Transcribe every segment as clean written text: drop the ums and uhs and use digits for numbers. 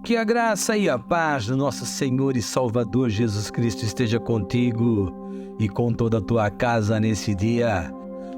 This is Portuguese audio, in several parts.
Que a graça e a paz do nosso Senhor e Salvador Jesus Cristo esteja contigo e com toda a tua casa nesse dia.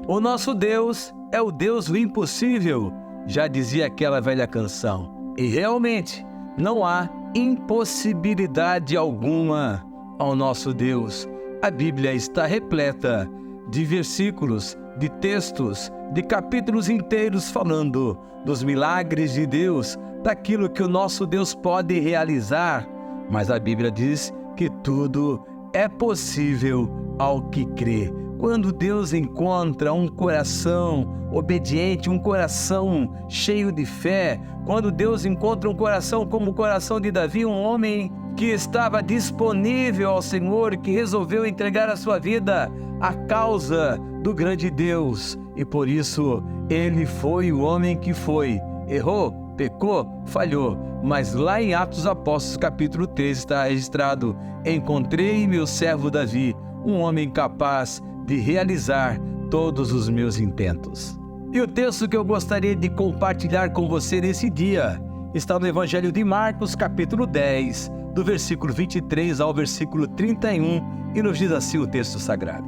O nosso Deus é o Deus do impossível, já dizia aquela velha canção. E realmente não há impossibilidade alguma ao nosso Deus. A Bíblia está repleta de versículos, de textos, de capítulos inteiros falando dos milagres de Deus, daquilo que o nosso Deus pode realizar. Mas a Bíblia diz que tudo é possível ao que crê. Quando Deus encontra um coração obediente, um coração cheio de fé, quando Deus encontra um coração como o coração de Davi, um homem que estava disponível ao Senhor, que resolveu entregar a sua vida à causa do grande Deus, e por isso ele foi o homem que foi. Errou, pecou, falhou, mas lá em Atos Apóstolos capítulo 13 está registrado: encontrei meu servo Davi, um homem capaz de realizar todos os meus intentos. E o texto que eu gostaria de compartilhar com você nesse dia está no Evangelho de Marcos capítulo 10, do versículo 23 ao versículo 31, e nos diz assim o texto sagrado: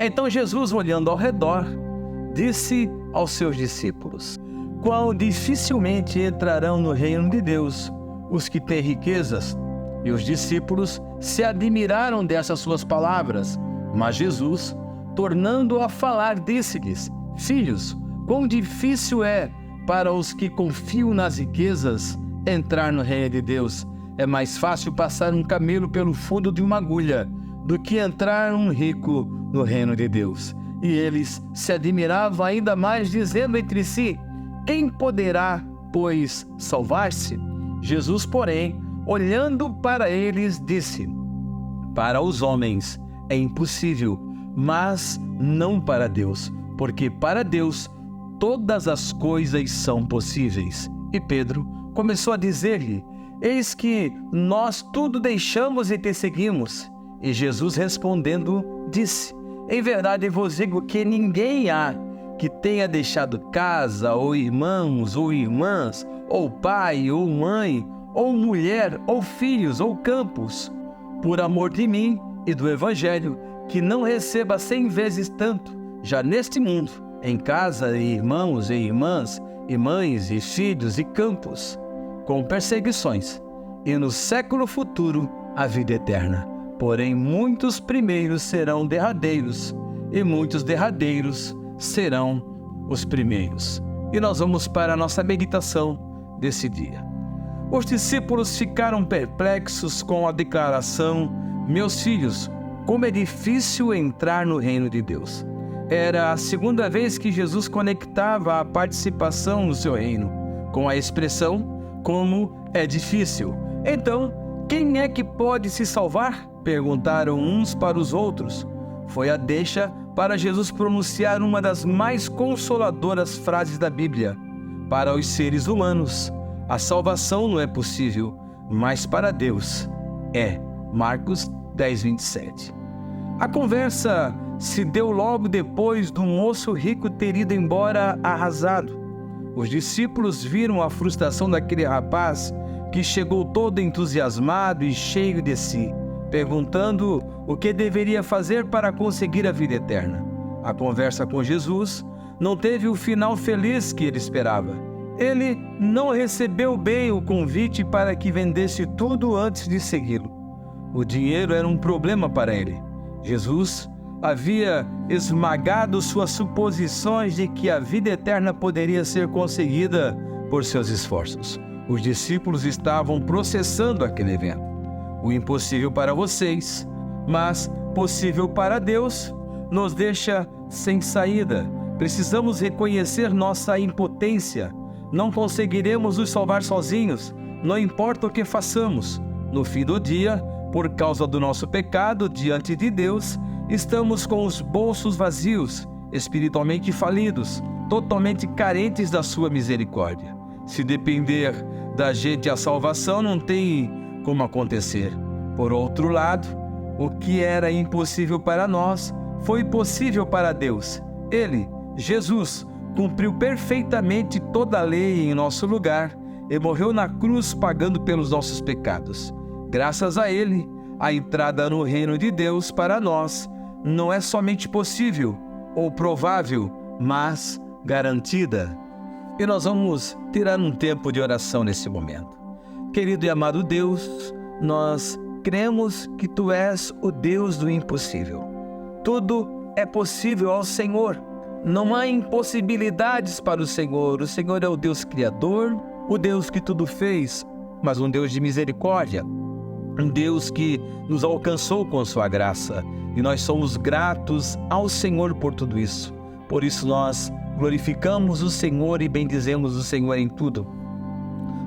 Então Jesus, olhando ao redor, disse aos seus discípulos: Quão dificilmente entrarão no reino de Deus os que têm riquezas. E os discípulos se admiraram dessas suas palavras. Mas Jesus, tornando a falar, disse-lhes: Filhos, quão difícil é para os que confiam nas riquezas entrar no reino de Deus. É mais fácil passar um camelo pelo fundo de uma agulha do que entrar um rico no reino de Deus. E eles se admiravam ainda mais, dizendo entre si: Quem poderá, pois, salvar-se? Jesus, porém, olhando para eles, disse: Para os homens é impossível, mas não para Deus, porque para Deus todas as coisas são possíveis. E Pedro começou a dizer-lhe: Eis que nós tudo deixamos e te seguimos. E Jesus respondendo disse: Em verdade vos digo que ninguém há que tenha deixado casa, ou irmãos, ou irmãs, ou pai, ou mãe, ou mulher, ou filhos, ou campos, por amor de mim e do Evangelho, que não receba 100 vezes tanto, já neste mundo, em casa, e irmãos e irmãs, e mães, e filhos, e campos, com perseguições, e no século futuro a vida eterna. Porém, muitos primeiros serão derradeiros, e muitos derradeiros serão os primeiros. E nós vamos para a nossa meditação desse dia. Os discípulos ficaram perplexos com a declaração: Meus filhos, como é difícil entrar no reino de Deus. Era a segunda vez que Jesus conectava a participação no seu reino com a expressão: como é difícil. Então, quem é que pode se salvar? Perguntaram uns para os outros. Foi a deixa para Jesus pronunciar uma das mais consoladoras frases da Bíblia. Para os seres humanos, a salvação não é possível, mas para Deus é. Marcos 10, 27. A conversa se deu logo depois do moço rico ter ido embora arrasado. Os discípulos viram a frustração daquele rapaz que chegou todo entusiasmado e cheio de si, perguntando o que deveria fazer para conseguir a vida eterna. A conversa com Jesus não teve o final feliz que ele esperava. Ele não recebeu bem o convite para que vendesse tudo antes de segui-lo. O dinheiro era um problema para ele. Jesus havia esmagado suas suposições de que a vida eterna poderia ser conseguida por seus esforços. Os discípulos estavam processando aquele evento. O impossível para vocês, mas possível para Deus, nos deixa sem saída. Precisamos reconhecer nossa impotência. Não conseguiremos nos salvar sozinhos, não importa o que façamos. No fim do dia, por causa do nosso pecado diante de Deus, estamos com os bolsos vazios, espiritualmente falidos, totalmente carentes da sua misericórdia. Se depender da gente, a salvação não tem como acontecer. Por outro lado, o que era impossível para nós foi possível para Deus. Ele, Jesus, cumpriu perfeitamente toda a lei em nosso lugar e morreu na cruz pagando pelos nossos pecados. Graças a Ele, a entrada no reino de Deus para nós não é somente possível ou provável, mas garantida. E nós vamos tirar um tempo de oração nesse momento. Querido e amado Deus, nós cremos que Tu és o Deus do impossível. Tudo é possível ao Senhor. Não há impossibilidades para o Senhor. O Senhor é o Deus Criador, o Deus que tudo fez, mas um Deus de misericórdia. Um Deus que nos alcançou com Sua graça. E nós somos gratos ao Senhor por tudo isso. Por isso nós glorificamos o Senhor e bendizemos o Senhor em tudo.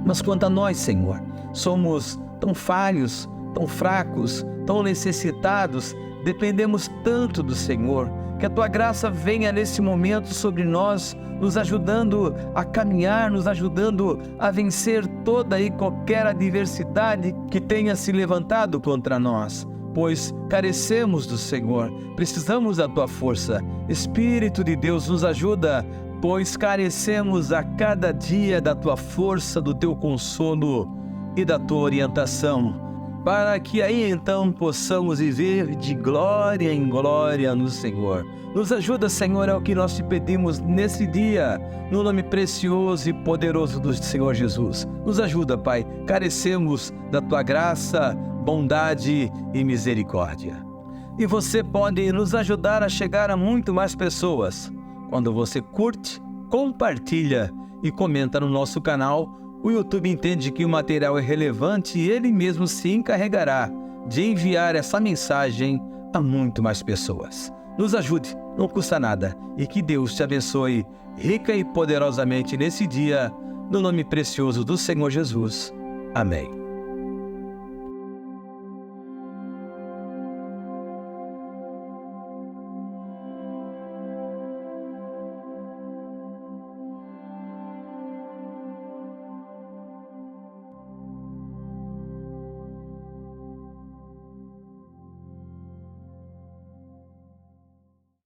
Mas quanto a nós, Senhor, somos tão falhos, tão fracos, tão necessitados, dependemos tanto do Senhor, que a Tua graça venha nesse momento sobre nós, nos ajudando a caminhar, nos ajudando a vencer toda e qualquer adversidade que tenha se levantado contra nós, pois carecemos do Senhor, precisamos da Tua força. Espírito de Deus, nos ajuda, pois carecemos a cada dia da Tua força, do Teu consolo e da Tua orientação, para que aí então possamos viver de glória em glória no Senhor. Nos ajuda, Senhor, é o que nós te pedimos nesse dia, no nome precioso e poderoso do Senhor Jesus. Nos ajuda, Pai, carecemos da Tua graça, bondade e misericórdia. E você pode nos ajudar a chegar a muito mais pessoas. Quando você curte, compartilha e comenta no nosso canal, o YouTube entende que o material é relevante e Ele mesmo se encarregará de enviar essa mensagem a muito mais pessoas. Nos ajude, não custa nada, e que Deus te abençoe rica e poderosamente nesse dia, no nome precioso do Senhor Jesus. Amém.